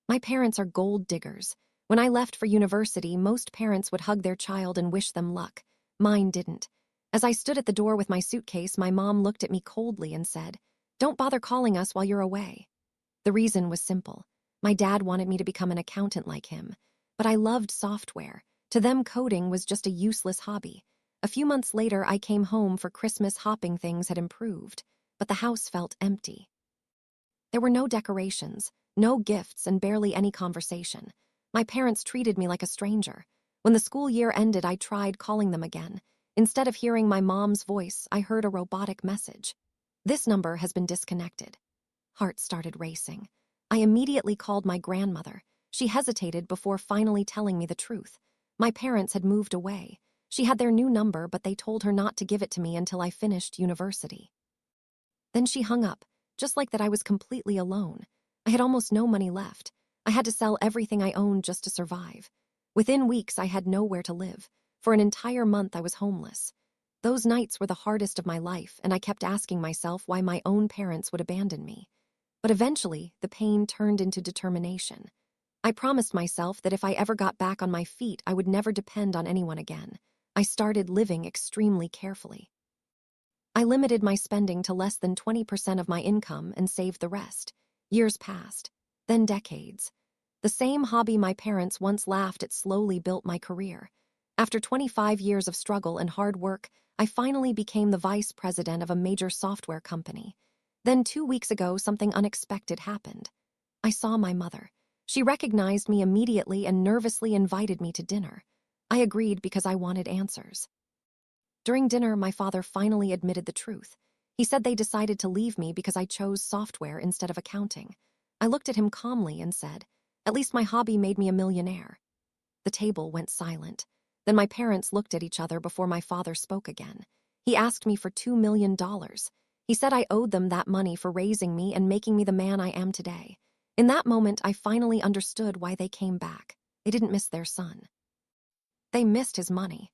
My parents are gold diggers. When I left for university, most parents would hug their child and wish them luck. Mine didn't. As I stood at the door with my suitcase, my mom looked at me coldly and said, "Don't bother calling us while you're away." The reason was simple. My dad wanted me to become an accountant like him, but I loved software. To them, coding was just a useless hobby. A few months later, I came home for Christmas hoping things had improved, but the house felt empty. There were no decorations, no gifts, and barely any conversation. My parents treated me like a stranger. When the school year ended, I tried calling them again. Instead of hearing my mom's voice, I heard a robotic message. "This number has been disconnected." Heart started racing. I immediately called my grandmother. She hesitated before finally telling me the truth. My parents had moved away. She had their new number, but they told her not to give it to me until I finished university. Then she hung up, just like that I was completely alone. I had almost no money left. I had to sell everything I owned just to survive. Within weeks, I had nowhere to live. For an entire month, I was homeless. Those nights were the hardest of my life, and I kept asking myself why my own parents would abandon me. But eventually, the pain turned into determination. I promised myself that if I ever got back on my feet, I would never depend on anyone again. I started living extremely carefully. I limited my spending to less than 20% of my income and saved the rest. Years passed, then decades. The same hobby my parents once laughed at slowly built my career. After 25 years of struggle and hard work, I finally became the vice president of a major software company. Then 2 weeks ago, something unexpected happened. I saw my mother. She recognized me immediately and nervously invited me to dinner. I agreed because I wanted answers. During dinner, my father finally admitted the truth. He said they decided to leave me because I chose software instead of accounting. I looked at him calmly and said, "At least my hobby made me a millionaire." The table went silent. Then my parents looked at each other before my father spoke again. He asked me for $2 million. He said I owed them that money for raising me and making me the man I am today. In that moment, I finally understood why they came back. They didn't miss their son. They missed his money.